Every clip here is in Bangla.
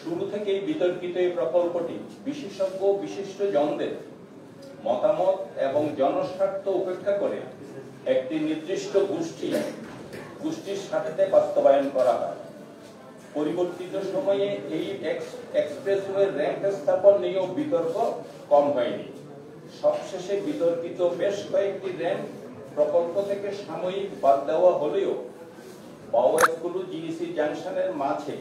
শুরু থেকেই বিতর্কিত এই প্রকল্পটি বিশেষজ্ঞ বিশিষ্টজনদের মতামত এবং জনস্বার্থ উপেক্ষা করে একটি নির্দিষ্ট গোষ্ঠীর সাথে বাস্তবায়ন করা হয়। পরিবর্তিত সময়ে এই এক্সপ্রেসওয়ে র্যাম্প স্থাপন নিয়েও বিতর্ক কম হয়নি। সবশেষে বিতর্কিত বেশ কয়েকটি র্যাম্প প্রকল্প থেকে সাময়িক বাদ দেওয়া হলেও বাওয়াইস্কুলু জিইসি জাংশনের মাঝে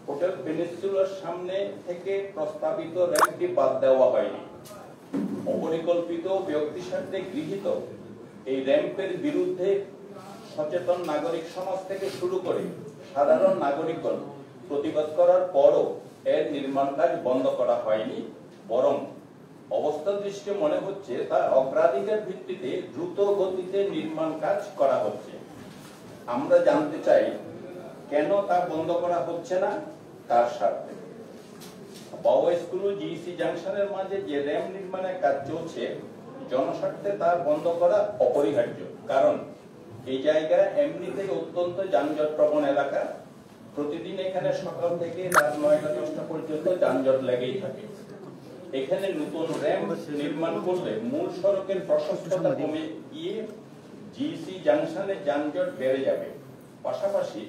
হোটেল পেনিনসুলার সামনে থেকে প্রস্তাবিত র্যাম্পটি বাদ দেওয়া হয়নি। অপরিকল্পিত ব্যক্তিস্বার্থে গৃহীত এই র্যাম্পের বিরুদ্ধে সচেতন নাগরিক সমাজ থেকে শুরু করে সাধারণ নাগরিকগণ প্রতিবাদ করার পরও এর নির্মাণ কাজ বন্ধ করা হয়নি, বরং অবস্থা দৃষ্টে মনে হচ্ছে তা অগ্রাধিকার ভিত্তিতে দ্রুত গতিতে নির্মাণ কাজ করা হচ্ছে। আমরা জানতে চাই কেন তা বন্ধ করা হচ্ছে না, তার স্বার্থে। বাওয়াইস্কুলু জিইসি জাংশনের মাঝে যে র্যাম্প নির্মাণের কাজ চলছে, জনস্বার্থে তা বন্ধ করা অপরিহার্য। কারণ এই জায়গা এমনিতেই অত্যন্ত যানজট প্রবণ এলাকা। প্রতিদিন এখানে সকাল থেকে রাত 9টা-10টা পর্যন্ত যানজট লেগেই থাকে। এখানে নতুন র্যাম্প নির্মাণ করলে মূল সড়কের প্রশস্ততা কমে গিয়ে জিইসি জাংশনে যানজট বেড়ে যাবে। পাশাপাশি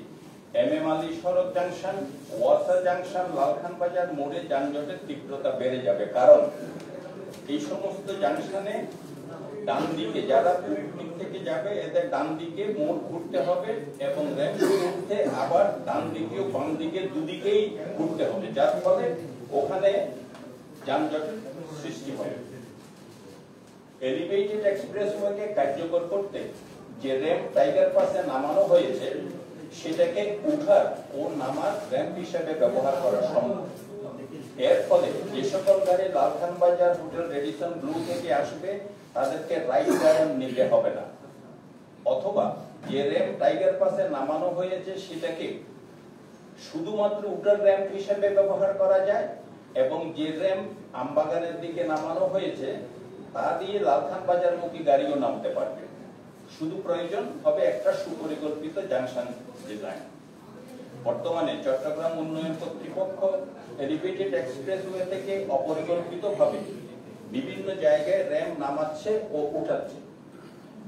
এমএম আলী সড়ক জাংশন, ওয়াসা জাংশন, লালখান বাজার মোড়ে যানজটের তীব্রতা বেড়ে যাবে। কারণ এই সমস্ত জাংশনে ডান দিকে যারা পূর্ব দিক থেকে যাবে, এদের ডান দিকে মোড় ঘুরতে হবে এবং র্যাম্পের মধ্যে আবার ডান দিকে ও বাম দিকে দুদিকেই ঘুরতে হবে, যার ফলে ওখানে যানজটের সৃষ্টি হবে। এলিভেটেড এক্সপ্রেসওয়েকে কার্যকর করতে যে র্যাম্প টাইগার পাসে নামানো হয়েছে, সেটাকে উঠার ও নামার র্যাম্প হিসেবে ব্যবহার করা সম্ভব। এর ফলে যে সকল গাড়ি লালখান বাজার হোটেল রেডিসন ব্লু থেকে আসবে, তাদেরকে রাইট টার্ন নিতে হবে না। অথবা যে র্যাম্প টাইগার পাসে নামানো হয়েছে, সেটাকে শুধুমাত্র উঠার র্যাম্প হিসেবে ব্যবহার করা যায় এবং যে র্যাম্প আমবাগানের দিকে নামানো হয়েছে, তা দিয়ে লালখান বাজারমুখী গাড়িও নামতে পারবে। শুধু প্রয়োজন হবে একটা সুপরিকল্পিত জাংশন ডিজাইন। বর্তমানে চট্টগ্রাম উন্নয়ন কর্তৃপক্ষ এলিভেটেড এক্সপ্রেসওয়ে থেকে অপরিকল্পিতভাবে বিভিন্ন জায়গায় র্যাম্প নামাচ্ছে ও উঠাচ্ছে।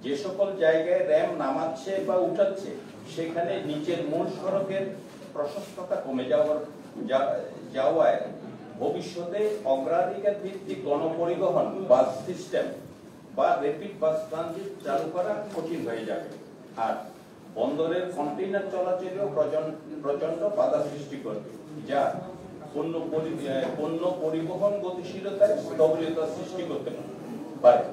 যে সকল জায়গায় র্যাম্প নামাচ্ছে বা উঠাচ্ছে, সেখানে নিচের মূল সড়কের প্রশস্ততা কমে যাওয়ায় ভবিষ্যতে অগ্রাধিকার ভিত্তিক গণপরিবহন বাস সিস্টেম বা র্যাপিড বাস ট্রানজিট চালু করা কঠিন হয়ে যাবে। আর বন্দরের কন্টেইনার চলাচলেও প্রচন্ড বাধা সৃষ্টি করবে, যা পণ্য পরিবহন গতিশীলতায় স্থবিরতা সৃষ্টি করতে পারে।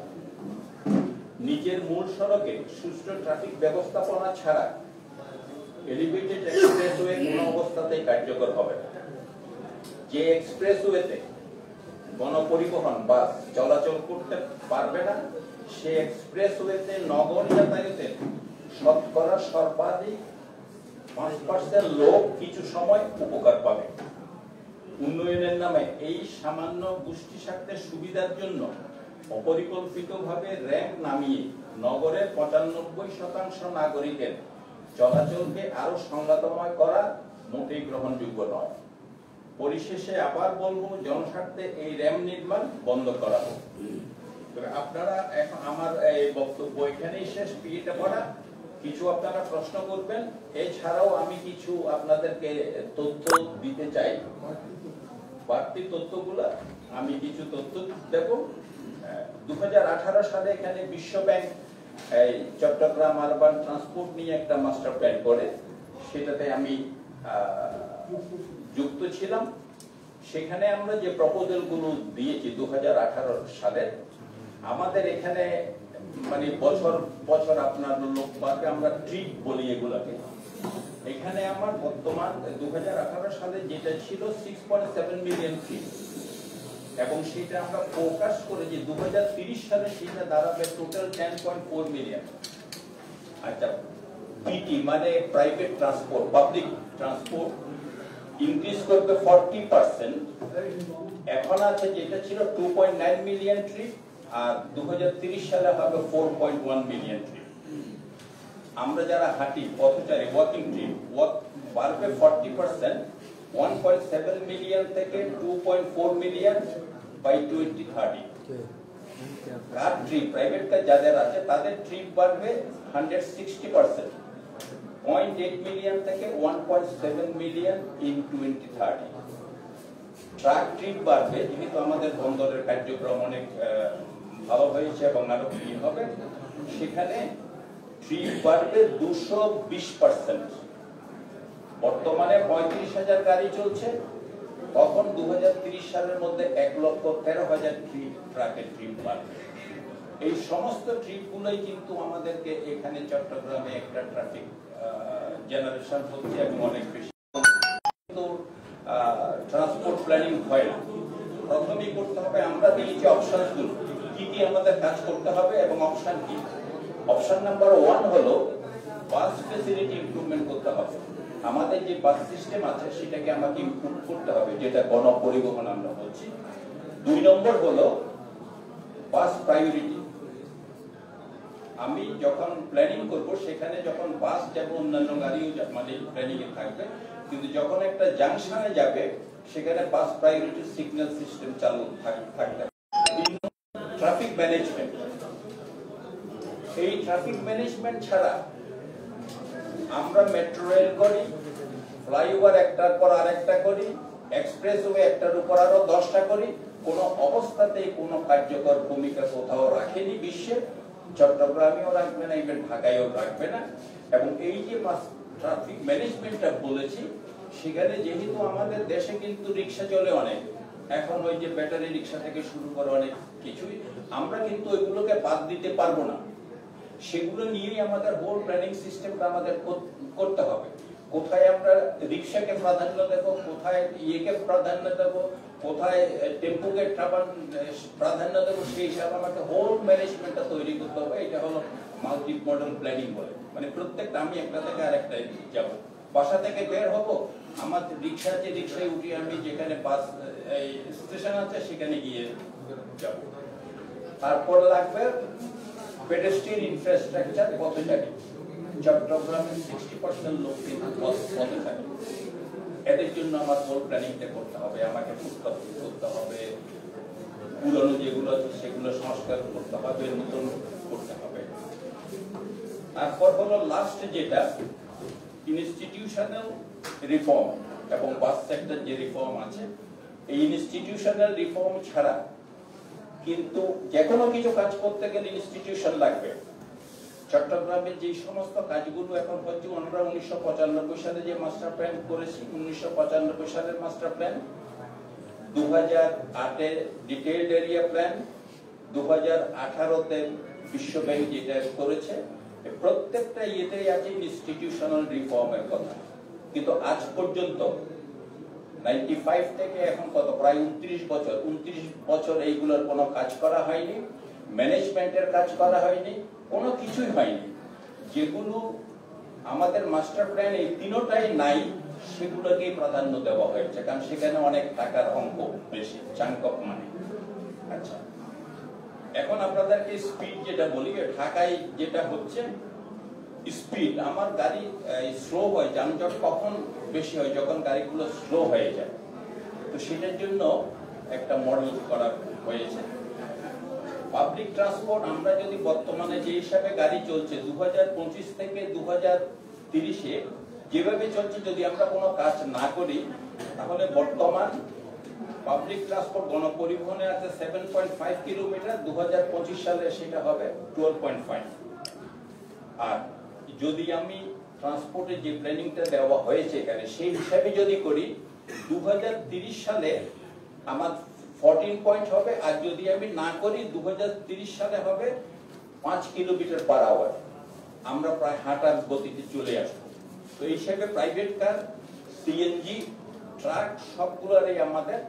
নিচের মূল সড়কে সুষ্ঠু ট্রাফিক ব্যবস্থাপনা ছাড়া এলিভেটেড এক্সপ্রেসওয়ে কোনো অবস্থাতেই কার্যকর হবে না। যে এক্সপ্রেসওয়েতে গণপরিবহন বাস চলাচল করতে পারবে না, সে এক্সপ্রেসওয়েতে নগর যাতায়াতের শতকরা সর্বাধিক 5% লোক কিছু সময় উপকার পাবে। উন্নয়নের নামে এই সামান্য গোষ্ঠী স্বার্থের সুবিধার জন্য অপরিকল্পিতভাবে র্যাম্প নামিয়ে নগরের 95% নাগরিকের চলাচলকে আরো সংঘাতময় করা মোটেই গ্রহণযোগ্য নয়। পরিশেষে আবার বলবো, জনস্বার্থে এই র্যাম্প নির্মাণ বন্ধ করা হোক। আপনারা এখন আমার এই বক্তব্য এখানেই শেষ। পিএটা পড়া কিছু আপনারা প্রশ্ন করবেন। এছাড়াও আমি কিছু আপনাদেরকে তথ্য দিতে চাই। বাড়তি তথ্যগুলা আমি কিছু তথ্য দেব। 2018 সালে এখানে বিশ্ব ব্যাংক চট্টগ্রাম আরবান ট্রান্সপোর্ট নিয়ে একটা মাস্টার প্ল্যান করে, সেটাতে আমি যুক্ত ছিলাম। সেখানে আমরা যে প্রপোজাল গুলো দিয়েছি 2018 সালে, আমাদের এখানে মানে বছর বছর আপনার লোক পাবে, আমরা ট্রিপ বলি এগুলাকে। এখানে আমার বর্তমান 2018 সালে যেটা ছিল 6.7 মিলিয়ন ট্রিপ, এবং সেটা আমরা ফোকাস করে যে 2030 সালে সেটা দাঁড়াবে টোটাল 10.4 মিলিয়ন। আচ্ছা, পিটি মানে private transport, public transport increase করবে 40%। এখন আছে যেটা ছিল 2.9 মিলিয়ন ট্রিপ, আর 2030 সালে হবে 4.1 মিলিয়ন ট্রিপ। আমরা যারা হাঁটি পথচারী, ওয়াকিং ট্রিপ বাড়বে 40%, 1.7 মিলিয়ন থেকে 2.4 million by 2030। Car trip private car যাদের আছে তাদের ট্রিপ বাড়বে 160%, 0.8 মিলিয়ন থেকে 1.7 মিলিয়ন ইন 2030। ট্রাক ট্রিপ বাড়বে, যেহেতু আমাদের বন্দরের কার্যক্রম অনেক ভালো হয়েছে এবং আরো কি হবে, সেখানে ট্রিপ বাড়বে 220%। বর্তমানে 35,000 গাড়ি চলছে, তখন 2030 সালের মধ্যে 1,13,000 ট্রাকের ট্রিপ বাড়বে। এই সমস্ত ট্রিপগুলোই কিন্তু আমাদেরকে এখানে চট্টগ্রামে একটা ট্রাফিক জেনারেশন হচ্ছে এবং অনেক বেশি। কিন্তু ট্রান্সপোর্ট প্ল্যানিং হয় না, প্রথমেই করতে হবে আমরা দিয়েছি অপশনগুলো কি কি আমাদের কাজ করতে হবে এবং অপশন কি। অপশন নাম্বার 1 হলো বাস ফ্যাসিলিটি ইমপ্রুভমেন্ট করতে হবে। আমাদের যে বাস সিস্টেম আছে সেটাকে আমাকে ইমপ্রুভ করতে হবে, যেটা গণপরিবহন আমরা বলছি। 2 নম্বর হলো বাস প্রায়োরিটি। আমি যখন প্ল্যানিং করব সেখানে যখন বাস যাবে অন্যান্য গাড়িও মানে প্ল্যানিং এ থাকবে, কিন্তু যখন একটা জাংশনে যাবে সেখানে বাস প্রায়োরিটি সিগন্যাল সিস্টেম চালু থাকবে। ট্রাফিক ম্যানেজমেন্ট, এই ট্রাফিক ম্যানেজমেন্ট ছাড়া আমরা মেট্রো রেল করি, ফ্লাইওভার একটার পর আরেকটা করি, এক্সপ্রেসওয়ে একটার উপর আরো 10টা করি, কোনো অবস্থাতেই কোনো কার্যকর ভূমিকা কোথাও রাখেনি বিশ্বে। চট্টগ্রামেও রাখবে না, ইভেন ঢাকায়ও রাখবে না। এবং এই যে ট্রাফিক ম্যানেজমেন্টটা বলেছি, সেখানে যেহেতু আমাদের দেশে কিন্তু রিক্সা চলে অনেক, এখন ওই যে ব্যাটারি রিক্সা থেকে শুরু করে অনেক কিছুই, আমরা কিন্তু ওইগুলোকে বাদ দিতে পারবো না। সেগুলো নিয়েই আমাদের হোল প্ল্যানিং সিস্টেমটা আমাদের করতে হবে। কোথায় আমরা রিক্সাকে প্রাধান্য দেব, কোথায় ইয়েকে প্রাধান্য দেব, কোথায় টেম্পোকে প্রাধান্য দেবো, সেই হিসাবে আমাকে হোল ম্যানেজমেন্টটা তৈরি করতে হবে। এটা হলো মাল্টি মডেল প্ল্যানিং বলে। মানে প্রত্যেকটা আমি একটা থেকে আরেকটা যাব, বাসা থেকে বের হব, আমার রিক্সা আছে, রিক্সায় উঠি আমি যেখানে বাস স্টেশন আছে সেখানে গিয়ে যাব। তারপর লাগবে পেডেস্ট্রিয়ান ইনফ্রাস্ট্রাকচার, পথচারী। চট্টগ্রামের 60% লোক কিন্তু পথে থাকে। এদের জন্য আমার হোল প্ল্যানিংটা করতে হবে, আমাকে ফুটপাথ করতে হবে, পুরনো যেগুলো আছে সেগুলো সংস্কার করতে হবে, নতুন করতে হবে। তারপর হলো লাস্ট যেটা ইনস্টিটিউশনাল রিফর্ম এবং বাস সেক্টর যে রিফর্ম আছে, এই ইনস্টিটিউশনাল রিফর্ম ছাড়া কিন্তু যে কোনো কিছু কাজ করতে গেলে ইনস্টিটিউশন লাগবে। চট্টগ্রামের যে সমস্ত কাজগুলো এখন হচ্ছে, আমরা 1995 সালে যে মাস্টার প্ল্যান করেছি, 1995 সালের মাস্টার প্ল্যান, 2008-এ ডিটেইলড এরিয়া প্ল্যান, 2018-তে বিশ্ব ব্যাংক যেটা করেছে, প্রত্যেকটা ইয়েতেই আছে ইনস্টিটিউশনাল রিফর্মের কথা। কিন্তু আজ পর্যন্ত 95 থেকে এখন কত, প্রায় 29 বছর এইগুলোর কোনো কাজ করা হয়নি, ম্যানেজমেন্টের কাজ করা হয়নি, কোনো কিছুই হয়নি। যেগুলো আমাদের মাস্টার প্ল্যান এই তিনটাই নাই, সেগুলোকেই প্রাধান্য দেওয়া হয়েছে, কারণ সেখানে অনেক টাকার অঙ্ক বেশি, চাঙ্ক অফ মানি। আচ্ছা, এখন আপনাদেরকে স্পিড যেটা বলি, ঢাকায় যেটা হচ্ছে স্পিড, আমার গাড়ি স্লো হয়, যানজট কখন বেশি হয়, যখন গাড়িগুলো স্লো হয়ে যায়। তো সেটার জন্য একটা মডেল করা হয়েছে। পাবলিক ট্রান্সপোর্ট আমরা যদি বর্তমানে যে হিসাবে গাড়ি চলছে 2025 থেকে 2030-এ যেভাবে চলছে, যদি আমরা কোনো কাজ না করি, তাহলে বর্তমান পাবলিক ট্রান্সপোর্ট গণপরিবহনে আছে 7.5 কিলোমিটার, 2025 সালে সেটা হবে 12.5। আর যদি আমি ট্রান্সপোর্টে যে প্ল্যানিংটা দেওয়া হয়েছে এখানে সেই হিসাবে যদি করি, 2030 সালে আমার 14 পয়েন্ট হবে, আর যদি আমি না করি 2030 সালে হবে 5 কিলোমিটার পার আওয়ার। আমরা প্রায় হাঁটার গতিতে চলে আসবো। তো এই হিসাবে প্রাইভেট কার, সিএনজি, ট্রাক সবগুলোরই আমাদের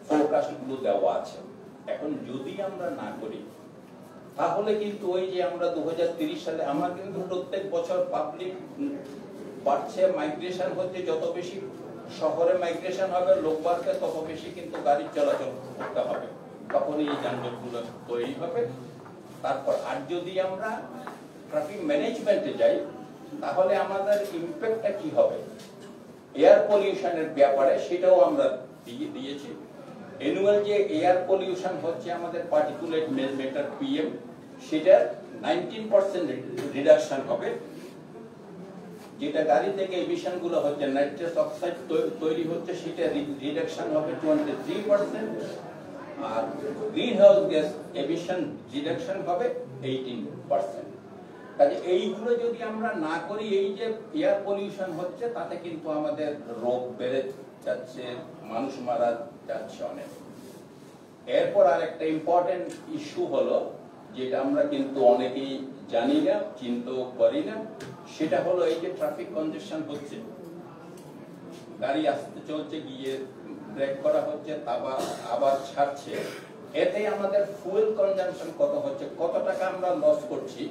ফোরকাস্ট গুলো দেওয়া আছে। এখন যদি আমরা না করি, তাহলে কিন্তু ওই যে আমরা 2030 সালে, আমার কিন্তু প্রত্যেক বছর পাবলিক বাড়ছে, মাইগ্রেশন হচ্ছে, যত বেশি শহরে মাইগ্রেশন হবে, লোক বাড়বে, তত বেশি কিন্তু গাড়ির চলাচল করতে হবে, তখন এই যানজটগুলো তৈরি হবে। তারপর আর যদি আমরা ট্রাফিক ম্যানেজমেন্টে যাই, তাহলে আমাদের ইম্প্যাক্টটা কি হবে? এয়ার পলিউশনের ব্যাপারে সেটাও আমরা দিয়েছি। অ্যানুয়াল যে এয়ার পলিউশন হচ্ছে আমাদের পার্টিকুলেট ম্যাটার পিএম, সেটার 19% রিডাকশন হবে। যেটা গাড়ি থেকে এমিশন গুলো হচ্ছে, নাইট্রাস অক্সাইড তৈরি হচ্ছে, সেটা রিডাকশন হবে 23%। আর greenhouse gas emission reduction হবে 18%। কাজে এইগুলো যদি আমরা না করি, এই যে এয়ার পলিউশন হচ্ছে তাতে কিন্তু আমাদের রোগ বেড়ে যাচ্ছে, মানুষ মারা যাচ্ছে অনেক। এরপর আরেকটা ইম্পর্টেন্ট ইস্যু হলো, যেটা আমরা কিন্তু অনেকেই জানি না, চিন্তাও করি না, সেটা হলো এই যে ট্রাফিক কনজেশন হচ্ছে, গাড়ি আসতে চলছে, গিয়ে ব্রেক করা হচ্ছে, আবার ছাড়ছে, এতে আমাদের ফুয়েল কনজাম্পশন কত হচ্ছে, কত টাকা আমরা লস করছি।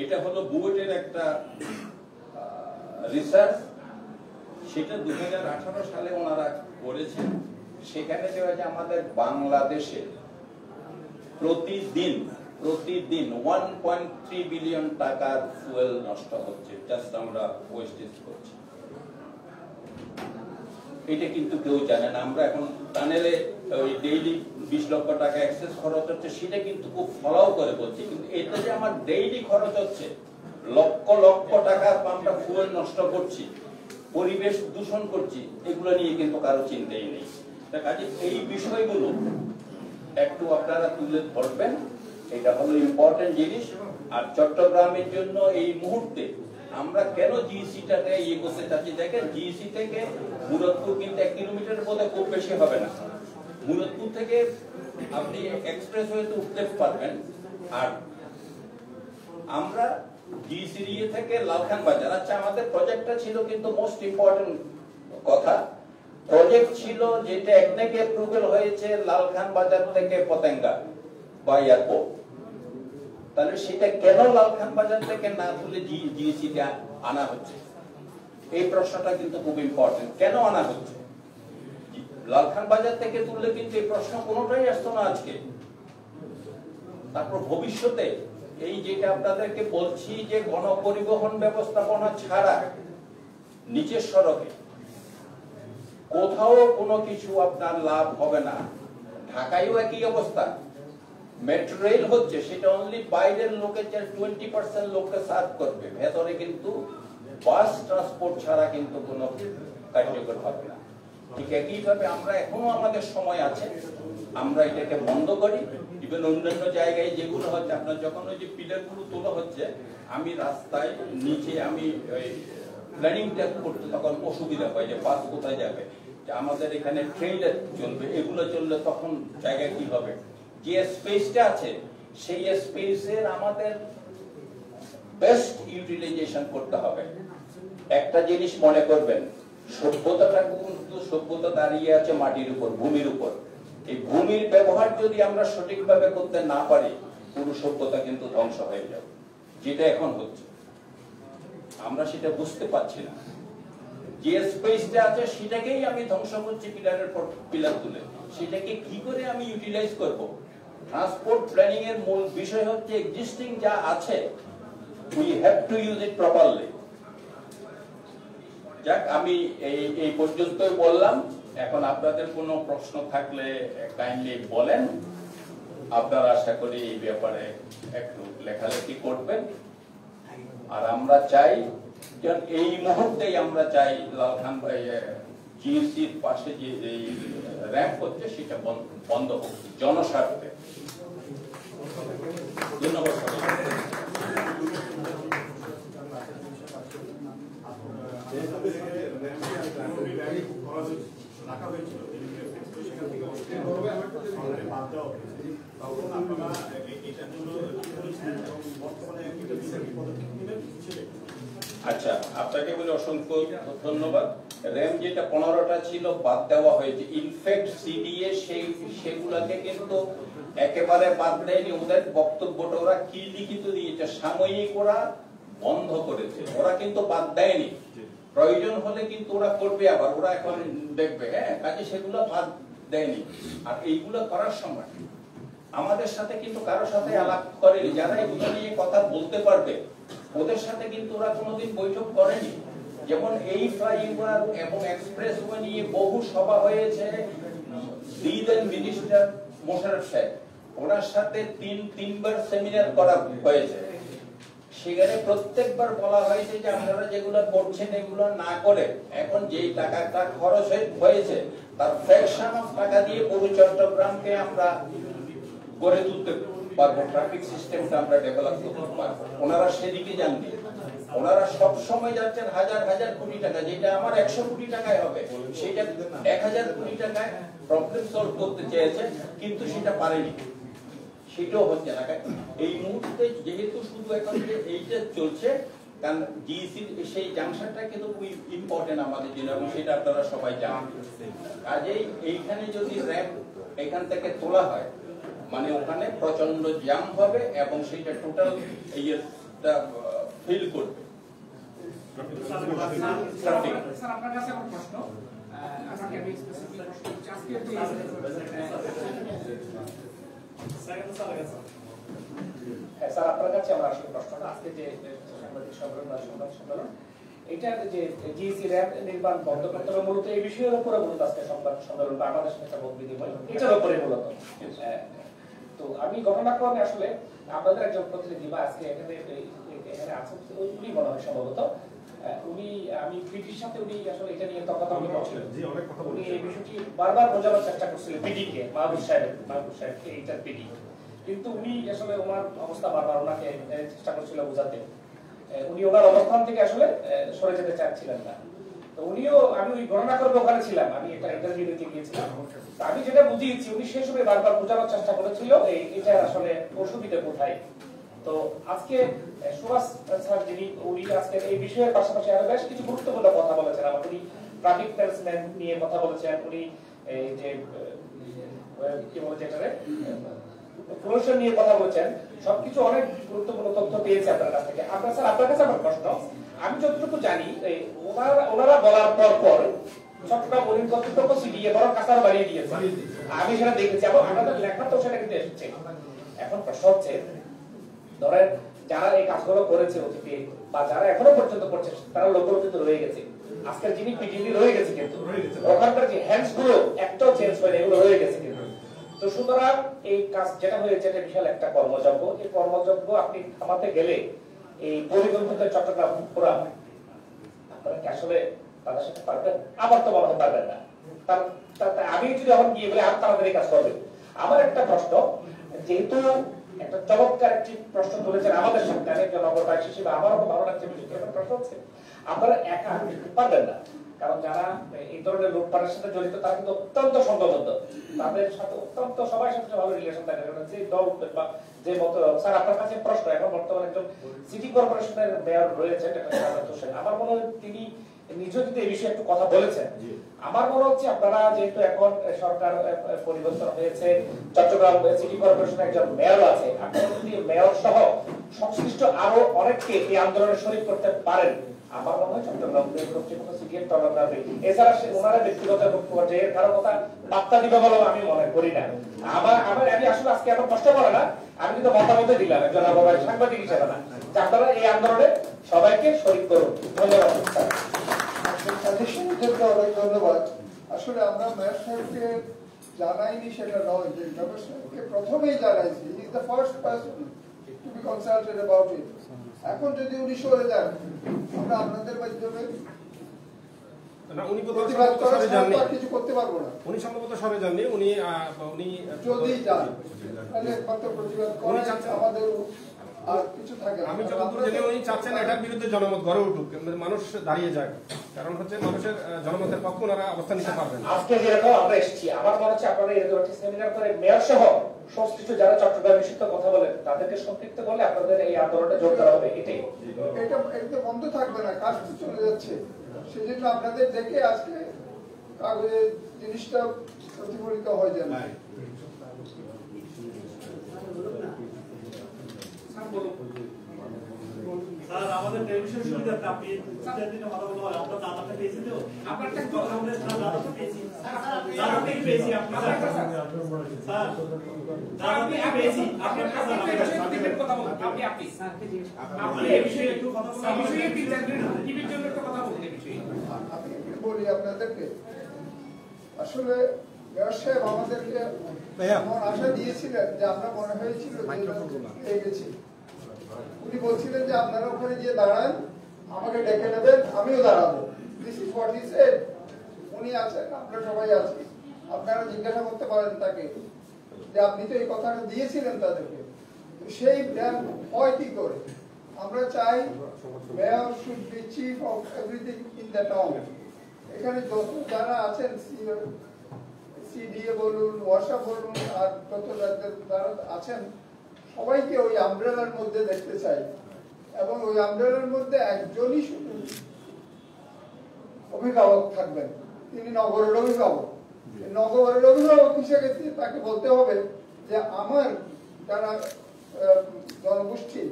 এটা হলো বুয়েটের একটা রিসার্চ, সেটা 2018 সালে ওনারা করেছেন। সেখানে দেওয়া যে আমাদের বাংলাদেশে প্রতিদিন 1.3 বিলিয়ন টাকার ফুয়েল নষ্ট হচ্ছে, জাস্ট আমরা ওয়েস্টেজ করছি। এটা কিন্তু কেউ জানে না। আমরা এখন টানেলে ওই ডেইলি 20 লক্ষ টাকা এক্সেস খরচ হচ্ছে, সেটা কিন্তু খুব ফলো করে বলছি, কিন্তু এটা যে আমার ডেইলি খরচ হচ্ছে, লক্ষ লক্ষ টাকা আমরা ফুয়েল নষ্ট করছি, পরিবেশ দূষণ করছি, এগুলো নিয়ে কিন্তু কারো চিন্তাই নেই। কাজে এই বিষয়গুলো একটু আপনারা তুলে ধরবেন, এটা হলো ইম্পর্টেন্ট জিনিস। আর চট্টগ্রামের জন্য এই মুহূর্তে আমরা কেন জিইসিটাকে ইয়ে করতে চাচ্ছি, দেখেন জিইসি থেকে মুরাদপুর কিন্তু 1 কিলোমিটার বোধহয় খুব বেশি হবে না। মুরাদপুর থেকে আপনি এক্সপ্রেসওয়েতে উঠতে পারবেন। আর আমরা জিইসি থেকে লালখান বাজার, আচ্ছা আমাদের প্রজেক্টটা ছিল কিন্তু মোস্ট ইম্পর্টেন্ট কথা, প্রজেক্ট ছিল যেটা একনেকে অ্যাপ্রুভাল হয়েছে লালখান বাজার থেকে পতেঙ্গা বা এয়ারপোর্ট। তাহলে সেটা কেন লালখান বাজার থেকে না তুলে জিইসি তে আনা হচ্ছে, এই প্রশ্নটা কিন্তু খুব ইম্পর্টেন্ট। কেন আনা হচ্ছে? লালখান বাজার থেকে তুললে কিন্তু এই প্রশ্ন কোনোটাই আসতো না আজকে। তারপর ভবিষ্যতে এই যেটা আপনাদেরকে বলছি যে গণপরিবহন ব্যবস্থাপনা ছাড়া নিচের সড়কে কোথাও কোনো কিছু আপনার লাভ হবে না। ঢাকায়ও একই অবস্থা, মেট্রো রেল হচ্ছে, সেটা অনলি বাইরের লোকের 20% লোককে সার্ভ করবে, ভেতরে কিন্তু বাস ট্রান্সপোর্ট ছাড়া কিন্তু কোনো কার্যকর হবে না। ঠিক একইভাবে আমরা এখনো আমাদের সময় আছে, আমরা এটাকে বন্ধ করি। ইভেন অন্যান্য জায়গায় যেগুলো হচ্ছে, আপনার যখন ওই যে পিলারগুলো তোলা হচ্ছে, আমি রাস্তায় নিচে আমি প্ল্যানিংটা করতে তখন অসুবিধা হয় যে বাস কোথায় যাবে, যে আমাদের এখানে ট্রেনটা চলবে, এগুলো চললে তখন জায়গায় কি হবে। যে স্পেসটা আছে সেই স্পেসের আমাদের বেস্ট ইউটিলাইজেশন করতে হবে। একটা জিনিস মনে করবেন, সভ্যতাটা কিন্তু সভ্যতা দাঁড়িয়ে আছে মাটির উপর, ভূমির উপর। এই ভূমির ব্যবহার যদি আমরা সঠিকভাবে করতে না পারি, পুরো সভ্যতা কিন্তু ধ্বংস হয়ে যাবে, যেটা এখন হচ্ছে। আমরা সেটা বুঝতে পারছি না। যে স্পেসটা আছে সেটাকেই আমি ধ্বংস করছি পিলারের পর পিলার তুলে, সেটাকে কি করে আমি ইউটিলাইজ করব? ট্রান্সপোর্ট প্ল্যানিং এর মূল বিষয় হচ্ছে এক্সিস্টিং যা আছে, we have to use it properly. যাক, আমি এই পর্যন্তই বললাম। এখন আপনাদের কোনো প্রশ্ন থাকলে কাইন্ডলি বলেন। আপনারা আশা করি এই ব্যাপারে একটু লেখালেখি করবেন। আর আমরা চাই যে এই মুহূর্তেই আমরা চাই লালখান জিইসির পাশে যে র্যাম্প হচ্ছে সেটা বন্ধ হোক জনস্বার্থে। ধন্যবাদ। আচ্ছা, আপনাকে বলে অসংখ্য ধন্যবাদ। র্যাম যেটা 15টা ছিল বাদ দেওয়া হয়েছে। ইনফ্যাক্ট সিডিএ সেগুলাকে কিন্তু একেবারে বাদ দেয়নি। ওদের বক্তব্যটা ওরা কি লিখিত দিয়েছে, সাময়িক ওরা বন্ধ করেছে, ওরা কিন্তু বাদ দেয়নি। প্রয়োজন হলে কিন্তু ওরা করবে, আবার ওরা এখন দেখবে। হ্যাঁ, কাজে সেগুলো বাদ দেয়নি। আর এইগুলো করার সময় আমাদের সাথে কিন্তু কারোর সাথে আলাপ করেনি। যারা এগুলো নিয়ে কথা বলতে পারবে ওদের সাথে কিন্তু ওরা কোনোদিন বৈঠক করেনি। যেমন এই ফ্লাইওভার এবং এক্সপ্রেসওয়ে নিয়ে বহু সভা হয়েছে। দিলেন মিনিস্টার মোশাররফ সাহেব, ওনার সাথে তিনবার সেমিনার করা হয়েছে। সেখানে প্রত্যেকবার বলা হয়েছে যে আপনারা যেগুলো করছেন এগুলো না করে এখন যেই টাকাটা খরচ হয়েছে তার ফ্র্যাকশন অফ টাকা দিয়ে পুরো চট্টগ্রামকে আমরা গড়ে তুলতে পারবো, ট্রাফিক সিস্টেমটা আমরা ডেভেলপ করতে পারবো। ওনারা সেদিকে যাননি, ওনারা সব সময় যাচ্ছেন হাজার হাজার কোটি টাকা, যেটা আমার 100 কোটি টাকায় হবে সেটা 1000 কোটি টাকায় প্রবলেম সলভ করতে চেয়েছে, কিন্তু সেটা পারেনি, সেটাও হচ্ছে না। এই মুহূর্তে যেহেতু শুধু এখন যে এইটা চলছে, কারণ জিইসির সেই জাংশনটা কিন্তু খুবই ইম্পর্টেন্ট আমাদের জন্য এবং সেটা আপনারা সবাই জানেন। কাজেই এইখানে যদি র্যাম্প এখান থেকে তোলা হয় মানে ওখানে প্রচন্ড জ্যাম হবে এবং সেটা টোটাল এইটা ফিল করবে। স্যার আপনার কাছে আমার প্রশ্ন, আপনাকে আমি স্পেসিফিক প্রশ্ন করছি। আজকে যে স্যার আপনার কাছে আমার আসলে প্রশ্নটা, আজকে যে সাংবাদিক সম্মেলন এটার যে জিইসি র্যাব নির্মাণ বন্ধ করতে হবে মূলত এই বিষয়ের উপরে মূলত আজকে সংবাদ সম্মেলন বা আমাদের সাথে মত বিনিময় এটার উপরে মূলত। তো আমি ঘটনাক্রমে আসলে আপনাদের একজন প্রতিনিধি বা আজকে এখানে আছেন উনি মনে হয় সম্ভবত, উনি আমি পিডির সাথে উনি আসলে এটা নিয়ে তর্কাতর্কি করছিলেন। উনি এই বিষয়টি বারবার বোঝানোর চেষ্টা করছিলেন পিডিকে, মাহবুব সাহেবকে এইটার পিডি, কিন্তু উনি আসলে ওনার অবস্থা বারবার ওনাকে চেষ্টা করছিল বোঝাতে। উনি ওনার অবস্থান থেকে আসলে সরে যেতে চাচ্ছিলেন না। তো উনিও, আমি ওই গণনা করবে ওখানে ছিলাম, আমি একটা ইন্টারভিউ দিতে গিয়েছিলাম। আমি যেটা বুঝিয়েছি উনি সেই সময় বারবার বোঝানোর চেষ্টা করেছিল এটা আসলে অসুবিধা কোথায়। তো আজকে সুভাষ স্যার যিনি, উনি আজকে এই বিষয়ের পাশাপাশি আরো বেশ কিছু গুরুত্বপূর্ণ কথা বলেছেন। আমার উনি ট্রাফিক প্যারেন্টসমেন্ট নিয়ে কথা বলেছেন, উনি এই যে কি বলে যেটারে প্রমোশন নিয়ে কথা বলেছেন, সবকিছু অনেক গুরুত্বপূর্ণ তথ্য পেয়েছে আপনার কাছ থেকে। আপনার স্যার আপনার কাছে আমার প্রশ্ন, আমি যতটুকু জানি ওনারা বলার পর চট্টগ্রাম অলিন কর্তৃপক্ষ সিডিএ বড় কাঁচার বাড়িয়ে দিয়েছে, আমি সেটা দেখেছি এবং আমাদের লেখা তো সেটা কিন্তু এসেছে। এখন প্রশ্ন হচ্ছে ধরেন যারা এই কাজগুলো করেছে অতীতে বা যারা এখনো পর্যন্ত করছে তারা লোকগুলো কিন্তু রয়ে গেছে, আজকের যিনি পিডিবি রয়ে গেছে, কিন্তু ওখানকার যে হ্যান্ডস গুলো একটাও চেঞ্জ হয়নি, এগুলো রয়ে গেছে কিন্তু। তো সুতরাং এই কাজ যেটা হয়েছে এটা বিশাল একটা কর্মযজ্ঞ, এই কর্মযজ্ঞ আপনি থামাতে গেলে এই পরিকল্পিত চট্টগ্রাম পুরাম আপনারা কি আসলে তাদের সাথে পারবেন? আমার তো মনে হয় পারবেন না। আমি যদি এখন গিয়ে বলে আর তাড়াতাড়ি কাজ করবে। আমার একটা প্রশ্ন, যেহেতু একটা চমৎকার একটি প্রশ্ন তুলেছেন আমাদের সামনে একজন নগরবাসী হিসেবে আমারও ভালো লাগছে, প্রশ্ন হচ্ছে আপনারা একা পারবেন না, কারণ যারা এই ধরনের লুটপাটের সাথে জড়িত তারা কিন্তু অত্যন্ত সংঘবদ্ধ, তাদের সাথে অত্যন্ত সবার সাথে ভালো রিলেশন থাকে, যে দল বা যে মত। স্যার আপনার কাছে প্রশ্ন, এখন বর্তমানে একজন সিটি কর্পোরেশনের মেয়র রয়েছেন আমার মনে হয় তিনি নিজে যদি এই বিষয়ে একটু কথা বলেছেন। আমার মনে হচ্ছে আপনারা যেহেতু এখন সরকার পরিবর্তন হয়েছে, চট্টগ্রাম সিটি কর্পোরেশনের একজন মেয়র আছে, আপনারা যদি মেয়র সহ সংশ্লিষ্ট আরো অনেককে এই আন্দোলনে শরীক করতে পারেন, আমার মনে হয় চট্টগ্রাম কর্তৃপক্ষ সিটির তরফদারি, এছাড়া ওনারা ব্যক্তিগত পর্যায়ে কারো কথা পাত্তা দিবে বলে আমি মনে করি না। আমি আসলে আজকে এত কষ্ট করে না, আমি কিন্তু মতামত দিলাম একজন সাংবাদিক হিসেবে না, যে আপনারা এই আন্দোলনে সবাইকে শরীক করুন। ধন্যবাদ। অনেক ধন্যবাদ। আসলে আমরা মেয়র সাহেবকে জানাইনি সেটা নয়, যে মেয়র সাহেবকে প্রথমেই জানাইছি, is the first person to be consulted about it. এখন যদি উনি সরে যান, আমরা আপনাদের মাধ্যমে কিছু করতে পারবো না। উনি সম্ভবত সরে যাননি, উনি যদি যান তাহলে একমাত্র প্রতিবাদ করে আমাদের আর কিছু থাকে। আমি যতদূর জানি উনি চাচ্ছেন এটার বিরুদ্ধে জনমত গড়ে উঠুক, মানুষ দাঁড়িয়ে যায়, কারণ হচ্ছে মানুষের জনমতের পক্ষে ওনারা অবস্থান নিতে পারবেন। আজকে যেরকম আমরা এসেছি, আমার মনে হচ্ছে আপনারা এরকম একটা সেমিনার করে মেয়র সহ সংশ্লিষ্ট যারা চট্টগ্রাম বিষয়ে কথা বলেন তাদেরকে সম্পৃক্ত করলে আপনাদের এই আন্দোলনটা জোরদার হবে। এটাই, এটা বন্ধ থাকবে না, কাজ তো চলে যাচ্ছে। সেজন্য আপনাদের দেখে আজকে কাগজে জিনিসটা প্রতিফলিত হয়ে যায় না। স্যার আমাদের টেলিভিশন সুবিধাতে আপনি দিনে কথা বলা হয় আমরা দাদাটা পেয়েছি তো আপনার কাছে কথা বলে স্যার দাদাটা পেয়েছি স্যার আপনি পেয়েছি আপনি স্যার আপনি পেয়েছি আপনার কাছে টিভির কথা বলুন আপনি আপনি এই বিষয়ে একটু কথা বলুন এই বিষয়ে টিভির জন্য একটু কথা বলুন এই বিষয়ে আমি বলি আপনাদেরকে আসলে মেয়র সাহেব আমাদেরকে এমন আশা দিয়েছিলেন যে আমরা মনে হয়েছিল পেয়ে গেছি। উনি বলছিলেন যে আপনারা ওখানে গিয়ে দাঁড়ান, আমাকে ডেকে নেবেন, আমিও দাঁড়াবো। This is what he said. উনি আছেন, আমরা সবাই আছি, আপনারা জিজ্ঞাসা করতে পারেন তাকে যে আপনি তো এই কথাটা দিয়েছিলেন তাদেরকে, সেই হয় কি করে? আমরা চাই mayor should be chief of everything in the town. এখানে যত যারা আছেন সিডিএ বলুন, ওয়াসা বলুন, আর যত যারা আছেন সবাইকে ওই আমব্রেলার মধ্যে দেখতে চাই, এবং ওই আমব্রেলার মধ্যে একজনই শুধু অভিভাবক থাকবেন, তিনি নগরের অভিভাবক। নগরের অভিভাবক হিসেবে তাকে বলতে হবে যে আমার যারা জনগোষ্ঠী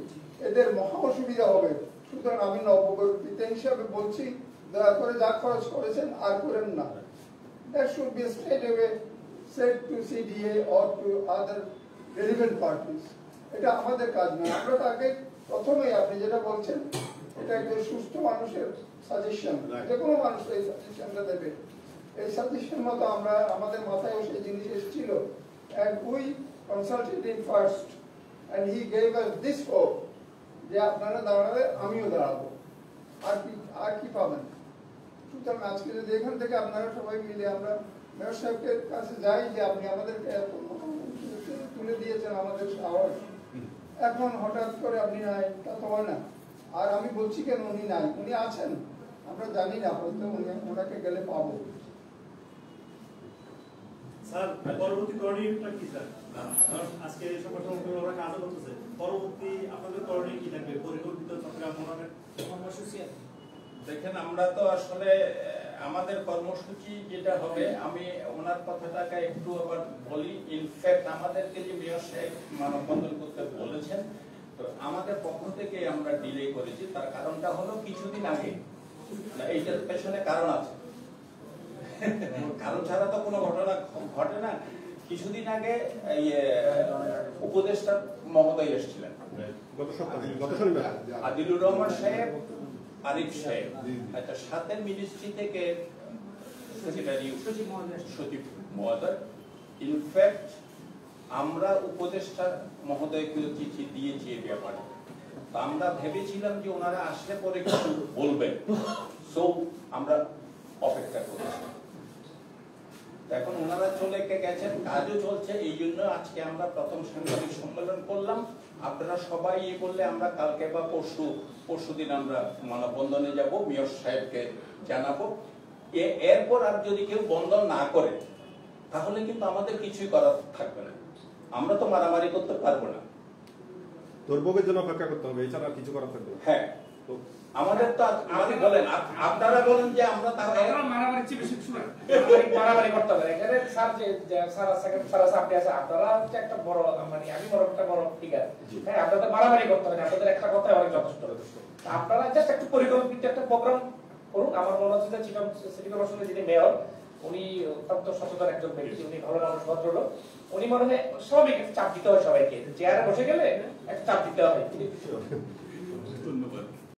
এদের মহা অসুবিধা হবে, সুতরাং আমি নবপিতা হিসাবে বলছি দয়া করে যা খরচ করেছেন আর করেন না। That should be straight away said to CDA or to other relevant parties. এটা আমাদের কাজ নয়। আমরা তাকে প্রথমেই আপনি যেটা বলছেন এটা একজন সুস্থ মানুষের সাজেশন, যে কোনো মানুষ এই সাজেশনটা দেবে, এই সাজেশন মতো আমরা আমাদের মাথায় সেই জিনিস এসেছিল, and we consulted him first and he gave us this hope যে আপনারা দাঁড়ালে আমিও দাঁড়াবো, আর কি পাবেন। সুতরাং আজকে যদি এখান থেকে আপনারা সবাই মিলে আমরা মেয়র সাহেবের কাছে যাই যে আপনি আমাদেরকে তুলে দিয়েছেন আমাদের সাহস, এখন হঠাৎ করে আপনি নাই, তা তো হয় না। আর আমি বলছি কেন উনি নাই, উনি আছেন, আমরা জানি না, হয়তো ওনাকে গেলে পাবো। স্যার পরবর্তী করণীয়টা কি স্যার? আজকে সংগঠন ওরা কাজ করতেছে, পরবর্তী আপনাদের করণীয় কি থাকবে? পরিকল্পিত চট্টগ্রাম মনোনয়ন কর্মসূচি? দেখেন, আমরা তো আসলে আমাদের কর্মসূচি যেটা হবে, আমি ওনার কথাটাকে একটু আবার বলি। ইনফ্যাক্ট আমাদেরকে যে মেয়র সাহেব মানববন্ধন করতে বলেছেন, তো আমাদের পক্ষ থেকে আমরা ডিলে করেছি। তার কারণটা হলো কিছুদিন আগে, এইটার পেছনে কারণ আছে, কারণ ছাড়া তো কোনো ঘটনা ঘটে না। কিছুদিন আগে উপদেষ্টা মহোদয় এসেছিলেন, আদিলুর রহমান সাহেব, আরিফ সাহেব, আচ্ছা, সাথে মিনিস্ট্রি থেকে সেক্রেটারি সচিব মহোদয়। ইনফ্যাক্ট আমরা উপদেষ্টা মহোদয়কে চিঠি দিয়েছি এই ব্যাপারে। আমরা ভেবেছিলাম যে ওনারা আসলে পরে কিছু বলবেন, সো আমরা অপেক্ষা করছি। এখন ওনারা চলে গেছেন, কাজও চলছে, এই জন্য আজকে আমরা প্রথম সাংবাদিক সম্মেলন করলাম। আপনারা সবাই করলে আমরা কালকে বা পরশু দিন আমরা মানববন্ধনে যাব, মেয়র সাহেবকে জানাবো। এরপর আর যদি কেউ বন্ধন না করে তাহলে কিন্তু আমাদের কিছুই করার থাকবে না, আমরা তো মারামারি করতে পারবো না, দুর্ভোগের জন্য অপেক্ষা করতে হবে, এছাড়া কিছু করার থাকবে না। হ্যাঁ, আমাদের তো আমাদের বলেন, আপনারা বলেন যে আমরা মারামারি চেয়ে বেশি কিছু না, মারামারি করতে হবে। এখানে স্যার যে স্যার আপনি আছে, আপনারা হচ্ছে একটা বড়, মানে আমি বড় একটা বড় ফিগার, হ্যাঁ, আপনাদের মারামারি করতে হবে না, আপনাদের একটা কথাই অনেক যথেষ্ট। আপনারা জাস্ট একটা পরিকল্পিত একটা প্রোগ্রাম করুন। আমার মনে হচ্ছে যে সিটি কর্পোরেশনের যিনি মেয়র, উনি অত্যন্ত সচেতন একজন ব্যক্তি, উনি ভালো মানুষ, ভদ্রলোক। উনি মনে হয় স্বাভাবিক চাপ দিতে হয় সবাইকে, চেয়ারে বসে গেলে একটা চাপ দিতে হয়। ধন্যবাদ।